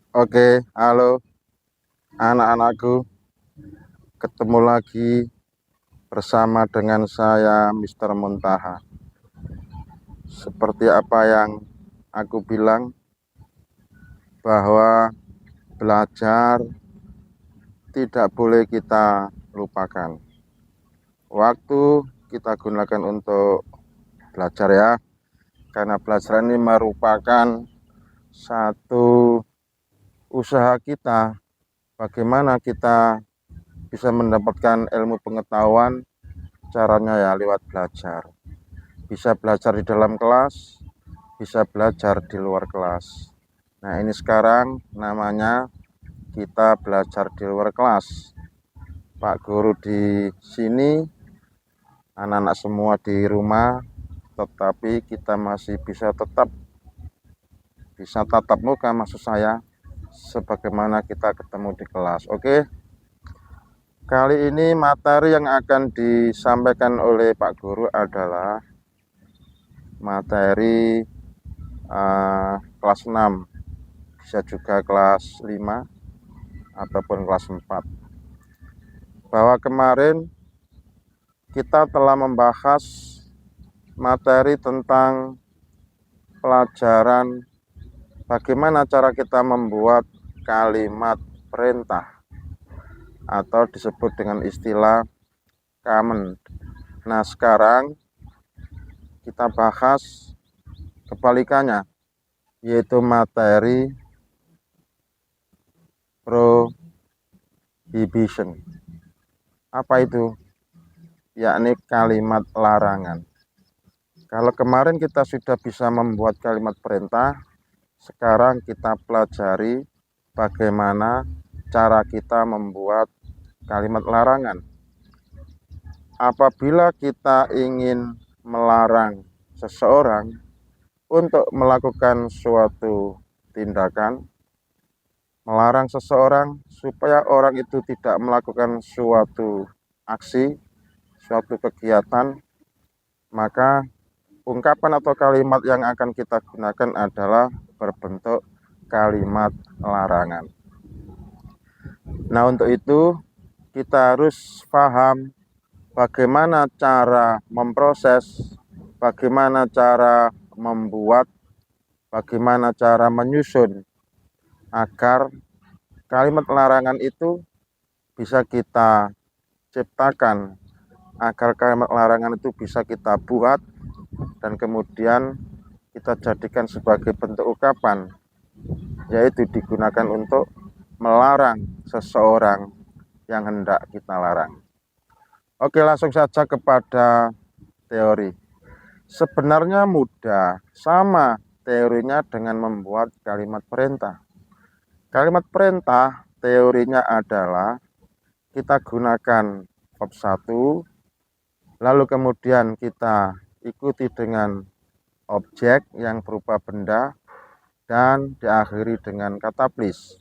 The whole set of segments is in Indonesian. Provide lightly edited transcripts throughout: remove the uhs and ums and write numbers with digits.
Oke, halo anak-anakku, ketemu lagi bersama dengan saya Mr. Muntaha. Seperti apa yang aku bilang, bahwa belajar tidak boleh kita lupakan. Waktu kita gunakan untuk belajar ya, karena belajar ini merupakan satu usaha kita, bagaimana kita bisa mendapatkan ilmu pengetahuan. Caranya ya lewat belajar. Bisa belajar di dalam kelas, bisa belajar di luar kelas. Nah, ini sekarang namanya kita belajar di luar kelas. Pak guru di sini, anak-anak semua di rumah, tetapi kita masih bisa tatap muka, maksud saya, sebagaimana kita ketemu di kelas. Oke. Kali ini materi yang akan disampaikan oleh Pak Guru adalah materi kelas 6, bisa juga kelas 5 ataupun kelas 4. Bahwa kemarin kita telah membahas materi tentang pelajaran bagaimana cara kita membuat kalimat perintah atau disebut dengan istilah command. Nah, sekarang kita bahas kebalikannya, yaitu materi prohibition. Apa itu? Yakni kalimat larangan. Kalau kemarin kita sudah bisa membuat kalimat perintah, sekarang kita pelajari bagaimana cara kita membuat kalimat larangan. Apabila kita ingin melarang seseorang untuk melakukan suatu tindakan, melarang seseorang supaya orang itu tidak melakukan suatu aksi, suatu kegiatan, maka ungkapan atau kalimat yang akan kita gunakan adalah berbentuk kalimat larangan. Nah, untuk itu kita harus paham bagaimana cara memproses, bagaimana cara membuat, bagaimana cara menyusun agar kalimat larangan itu bisa kita ciptakan, agar kalimat larangan itu bisa kita buat dan kemudian kita jadikan sebagai bentuk ungkapan, yaitu digunakan untuk melarang seseorang yang hendak kita larang. Oke, langsung saja kepada teori. Sebenarnya mudah, sama teorinya dengan membuat kalimat perintah. Kalimat perintah teorinya adalah kita gunakan verb 1, lalu kemudian kita ikuti dengan objek yang berupa benda, dan diakhiri dengan kata please.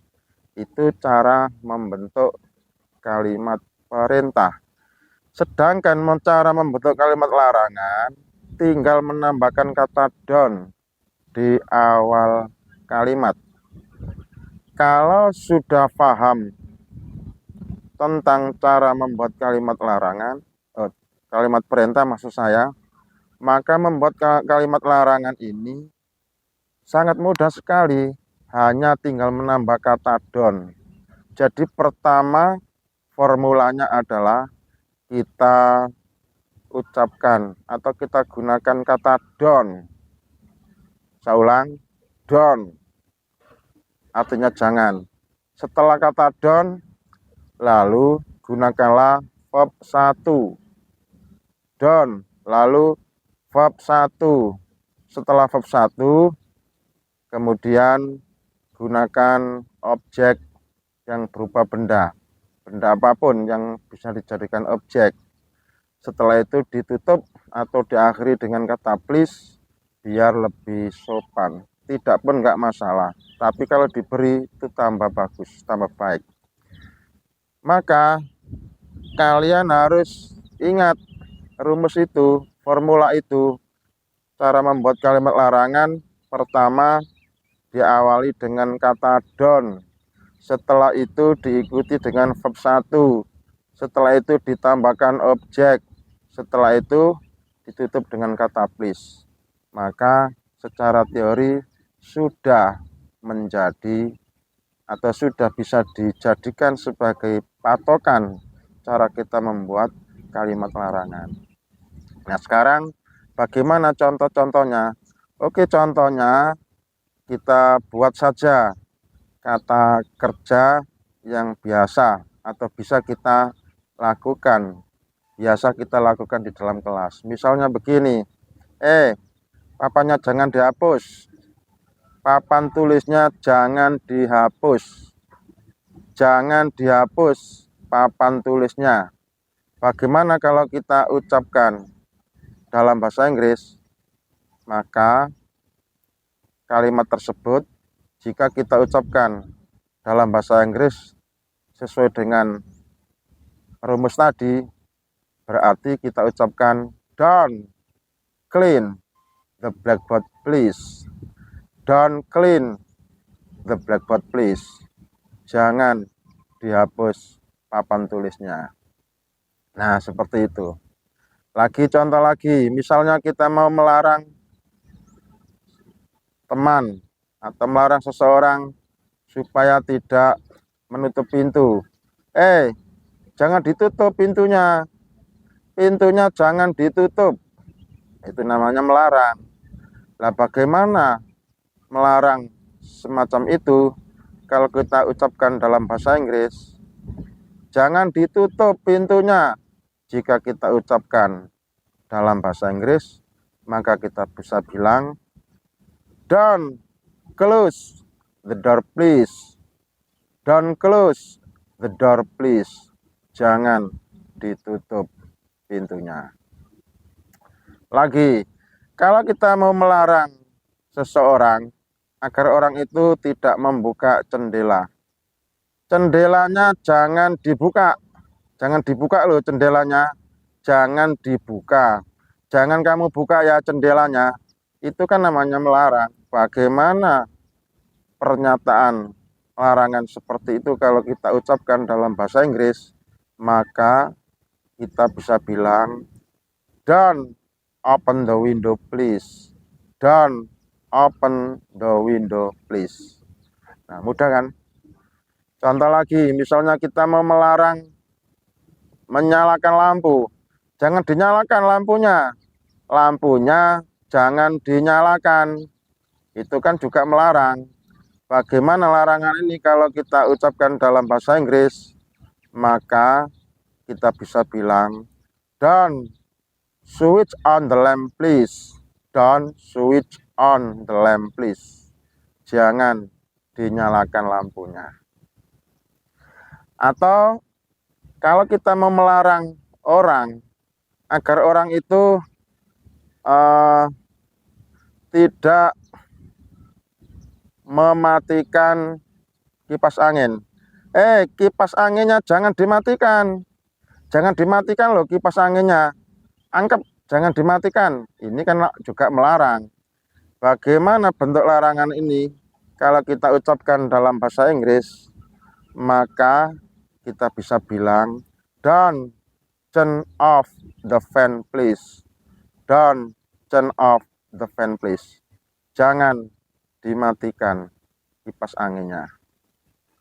Itu cara membentuk kalimat perintah. Sedangkan cara membentuk kalimat larangan, tinggal menambahkan kata don't di awal kalimat. Kalau sudah paham tentang cara membuat kalimat larangan, kalimat perintah maksud saya, maka membuat kalimat larangan ini sangat mudah sekali, hanya tinggal menambah kata don't. Jadi pertama formulanya adalah kita ucapkan atau kita gunakan kata don't. Saya ulang, don't. Artinya jangan. Setelah kata don't, lalu gunakanlah verb 1. Don't, lalu verb 1. Setelah verb 1, kemudian gunakan objek yang berupa benda apapun yang bisa dijadikan objek. Setelah itu ditutup atau diakhiri dengan kata please biar lebih sopan. Tidak pun nggak masalah, tapi kalau diberi itu tambah bagus, tambah baik. Maka kalian harus ingat rumus itu, formula itu. Cara membuat kalimat larangan, pertama diawali dengan kata don't. Setelah itu diikuti dengan verb 1. Setelah itu ditambahkan objek. Setelah itu ditutup dengan kata please. Maka secara teori sudah menjadi atau sudah bisa dijadikan sebagai patokan cara kita membuat kalimat larangan. Nah, sekarang bagaimana contoh-contohnya? Oke, contohnya kita buat saja kata kerja yang biasa atau bisa kita lakukan, di dalam kelas. Misalnya begini, papannya jangan dihapus, papan tulisnya jangan dihapus, jangan dihapus papan tulisnya. Bagaimana kalau kita ucapkan dalam bahasa Inggris? Maka kalimat tersebut jika kita ucapkan dalam bahasa Inggris sesuai dengan rumus tadi, berarti kita ucapkan don't clean the blackboard please. Don't clean the blackboard please. Jangan dihapus papan tulisnya. Nah, seperti itu. Lagi contoh lagi, misalnya kita mau melarang teman atau melarang seseorang supaya tidak menutup pintu. Jangan ditutup pintunya. Pintunya jangan ditutup. Itu namanya melarang. Nah, bagaimana melarang semacam itu kalau kita ucapkan dalam bahasa Inggris? Jangan ditutup pintunya. Jika kita ucapkan dalam bahasa Inggris, maka kita bisa bilang don't close the door please. Don't close the door please. Jangan ditutup pintunya. Lagi, kalau kita mau melarang seseorang agar orang itu tidak membuka jendela, jendelanya jangan dibuka. Jangan dibuka loh jendelanya. Jangan dibuka. Jangan kamu buka ya jendelanya. Itu kan namanya melarang. Bagaimana pernyataan larangan seperti itu kalau kita ucapkan dalam bahasa Inggris? Maka kita bisa bilang don't open the window please. Don't open the window please. Nah, mudah kan? Contoh lagi, misalnya kita mau melarang menyalakan lampu. Jangan dinyalakan lampunya. Lampunya jangan dinyalakan. Itu kan juga melarang. Bagaimana larangan ini kalau kita ucapkan dalam bahasa Inggris? Maka kita bisa bilang don't switch on the lamp please. Don't switch on the lamp please. Jangan dinyalakan lampunya. Atau kalau kita mau melarang orang agar orang itu tidak mematikan kipas angin. Kipas anginnya jangan dimatikan. Jangan dimatikan loh kipas anginnya. Angkat, jangan dimatikan. Ini kan juga melarang. Bagaimana bentuk larangan ini? Kalau kita ucapkan dalam bahasa Inggris, maka kita bisa bilang don't turn off the fan please. Don't turn off the fan please. Jangan dimatikan kipas anginnya.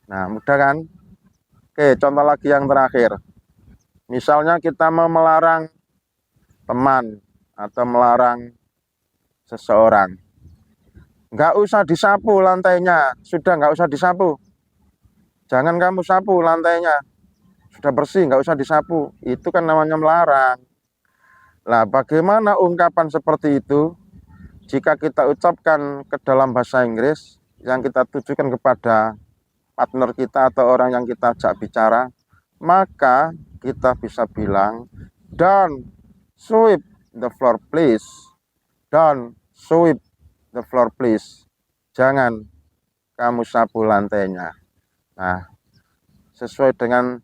Nah, mudah kan? Oke, contoh lagi yang terakhir. Misalnya kita mau melarang teman atau melarang seseorang. Nggak usah disapu lantainya. Sudah nggak usah disapu. Jangan kamu sapu lantainya. Sudah bersih, nggak usah disapu. Itu kan namanya melarang. Nah, bagaimana ungkapan seperti itu? Jika kita ucapkan ke dalam bahasa Inggris, yang kita tujukan kepada partner kita atau orang yang kita ajak bicara, maka kita bisa bilang, don't sweep the floor please. Don't sweep the floor please. Jangan kamu sapu lantainya. Nah, sesuai dengan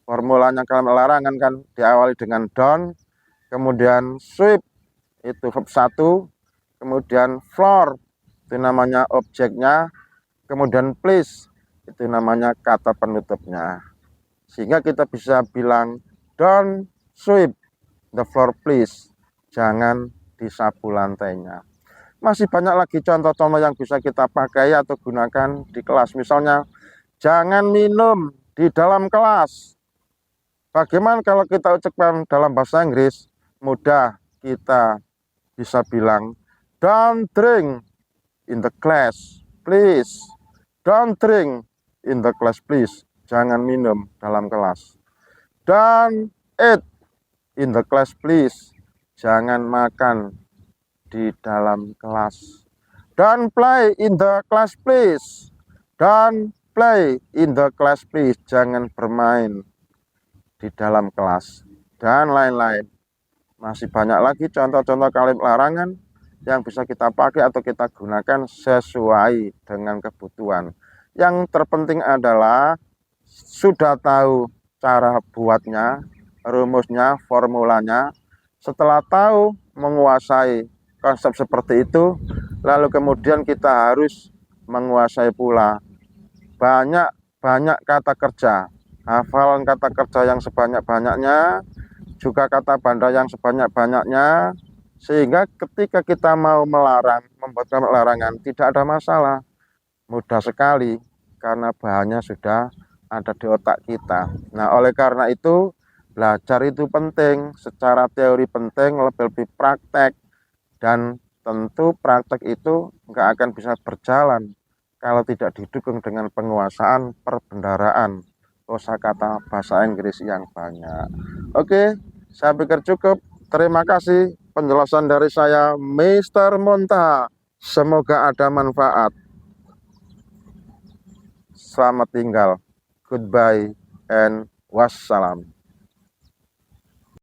formulanya kalimat larangan kan diawali dengan don't, kemudian sweep itu verb 1, kemudian floor itu namanya objeknya, kemudian please itu namanya kata penutupnya. Sehingga kita bisa bilang don't sweep the floor please, jangan disapu lantainya. Masih banyak lagi contoh-contoh yang bisa kita pakai atau gunakan di kelas. Misalnya, jangan minum di dalam kelas. Bagaimana kalau kita ucapkan dalam bahasa Inggris? Mudah, kita bisa bilang don't drink in the class please. Don't drink in the class please. Jangan minum dalam kelas. Don't eat in the class please. Jangan makan di dalam kelas. Don't play in the class please. Don't play in the class please. Jangan bermain di dalam kelas, dan lain-lain. Masih banyak lagi contoh-contoh kalimat larangan yang bisa kita pakai atau kita gunakan sesuai dengan kebutuhan. Yang terpenting adalah sudah tahu cara buatnya, rumusnya, formulanya. Setelah tahu, menguasai konsep seperti itu, lalu kemudian kita harus menguasai pula banyak kata kerja. Hafalan kata kerja yang sebanyak-banyaknya, juga kata banda yang sebanyak-banyaknya, sehingga ketika kita mau melarang, membuat larangan, tidak ada masalah. Mudah sekali, karena bahannya sudah ada di otak kita. Nah, oleh karena itu, belajar itu penting, secara teori penting, lebih praktek. Dan tentu praktek itu nggak akan bisa berjalan kalau tidak didukung dengan penguasaan perbendaharaan kosakata bahasa Inggris yang banyak. Oke, saya pikir cukup. Terima kasih penjelasan dari saya, Mr. Monta. Semoga ada manfaat. Selamat tinggal. Goodbye and wassalam.